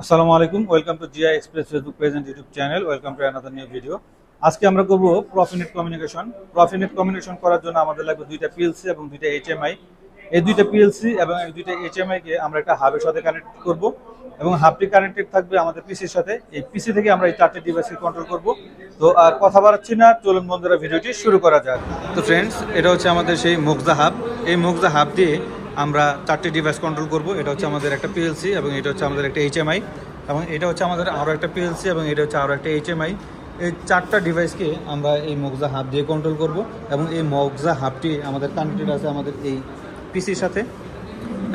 আসসালামু আলাইকুম, welcome to GI express facebook page and youtube channel. Welcome to another new video. আজকে আমরা করব প্রফিনেট কমিউনিকেশন। প্রফিনেট কমিউনিকেশন করার জন্য আমাদের লাগবে দুইটা পিএলসি এবং দুইটা এইচএমআই। এই দুইটা পিএলসি এবং এই দুইটা এইচএমআই কে আমরা একটা হাবের সাথে কানেক্ট করব এবং হাবটি কানেক্টেড থাকবে আমাদের পিসির সাথে। এই পিসি থেকে আমরা এই চারটি ডিভাইসকে কন্ট্রোল করব। তো আর কথা বাড়াচ্ছি না, চলুন বন্ধুরা ভিডিওটি শুরু করা যাক। তো ফ্রেন্ডস, এটা হচ্ছে আমাদের সেই মুগজা হাব। এই মুগজা হাব দিয়ে আমরা চারটি ডিভাইস কন্ট্রোল করব। এটা হচ্ছে আমাদের একটা পিএলসি এবং এটা হচ্ছে আমাদের একটা এইচএমআই এবং এটা হচ্ছে আমাদের আরও একটা পিএলসি এবং এটা হচ্ছে আরও একটা এইচএমআই। এই চারটা ডিভাইসকে আমরা এই মুগজা হাব দিয়ে কন্ট্রোল করব এবং এই মুগজা হাবটি আমাদের কানেক্টেড আছে আমাদের এই পিসির সাথে।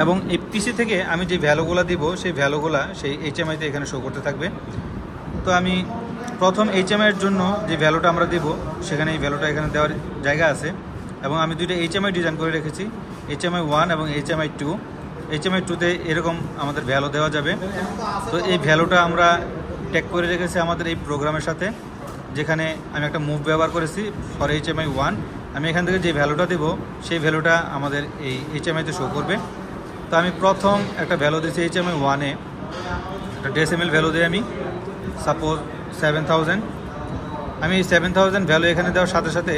এবং এই পিসি থেকে আমি যে ভ্যালুগুলো দিব সেই ভ্যালুগুলো সেই এইচএমআইতে এখানে শো করতে থাকবে। তো আমি প্রথম এইচএমআইয়ের জন্য যে ভ্যালুটা আমরা দিব সেখানে এই ভ্যালুটা এখানে দেওয়ার জায়গা আছে এবং আমি দুইটা এইচএমআই ডিজাইন করে রেখেছি, এইচএমআই 1 এবং এইচএমআই 2। এইচএমআই 2তে এরকম আমাদের ভ্যালু দেওয়া যাবে। তো এই ভ্যালুটা আমরা ট্যাগ করে রেখেছি আমাদের এই প্রোগ্রামের সাথে, যেখানে আমি একটা মুভ ব্যবহার করেছি ফর এইচএমআই 1। আমি এখান থেকে যে ভ্যালুটা দেব সেই ভ্যালুটা আমাদের এই এইচএমআইতে শো করবে। তো আমি প্রথম একটা ভ্যালু দিয়েছি এইচএমআই 1-এ, একটা ডেসিমেল ভ্যালু দিই আমি, সাপোজ 7000। আমি এই 7000 ভ্যালু এখানে দেওয়ার সাথে সাথে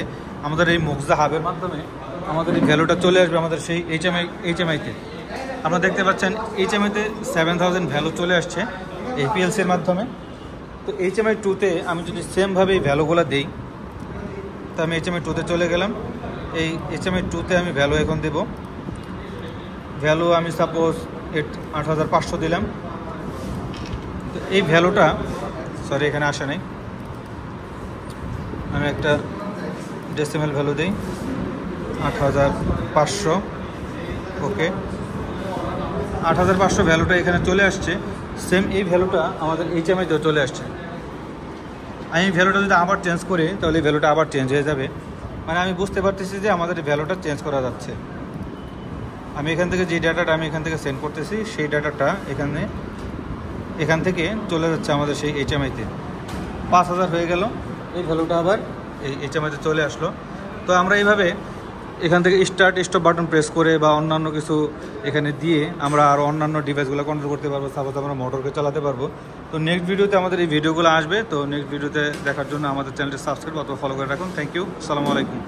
আমাদের এই মুগজা হাবের মাধ্যমে আমাদের এই ভ্যালুটা চলে আসবে আমাদের সেই এইচএমআইতে। আপনারা দেখতে পাচ্ছেন এইচএমআইতে 7000 ভ্যালু চলে আসছে এই পিএলসির মাধ্যমে। তো এইচএমআই 2তে আমি যদি সেমভাবে এই ভ্যালুগুলো দিই, তো আমি এইচএমআই 2তে চলে গেলাম। এই এইচএমআই 2তে আমি ভ্যালু এখন দেব, ভ্যালু আমি সাপোজ 8500 দিলাম। তো এই ভ্যালুটা, সরি এখানে আসে নাই, আমি একটা ডেসিমেল ভ্যালু দিই 8500। ওকে, 8500 ভ্যালুটা এখানে চলে আসছে। সেম এই ভ্যালুটা আমাদের এইচএমআইতেও চলে আসছে। আমি ভ্যালুটা যদি আবার চেঞ্জ করি তাহলে এই ভ্যালুটা আবার চেঞ্জ হয়ে যাবে। মানে আমি বুঝতে পারতেছি যে আমাদের এই ভ্যালুটা চেঞ্জ করা যাচ্ছে। আমি এখান থেকে যে ডাটাটা আমি এখান থেকে সেন্ড করতেছি সেই ডাটাটা এখান থেকে চলে যাচ্ছে আমাদের সেই এইচএমআইতে। 5000 হয়ে গেল, এই ভ্যালুটা আবার এই এইচএমআইতে চলে আসলো। তো আমরা এইভাবে এখান থেকে স্টার্ট স্টপ বাটন প্রেস করে বা অন্যান্য কিছু এখানে দিয়ে আমরা আরও অন্যান্য ডিভাইসগুলো কন্ট্রোল করতে পারবো। সাপোজ আমরা মোটরকে চালাতে পারবো। তো নেক্সট ভিডিওতে আমাদের এই ভিডিওগুলো আসবে। তো নেক্সট ভিডিওতে দেখার জন্য আমাদের চ্যানেলটি সাবস্ক্রাইব অথবা ফলো করে রাখুন। থ্যাংক ইউ, আসসালামু আলাইকুম।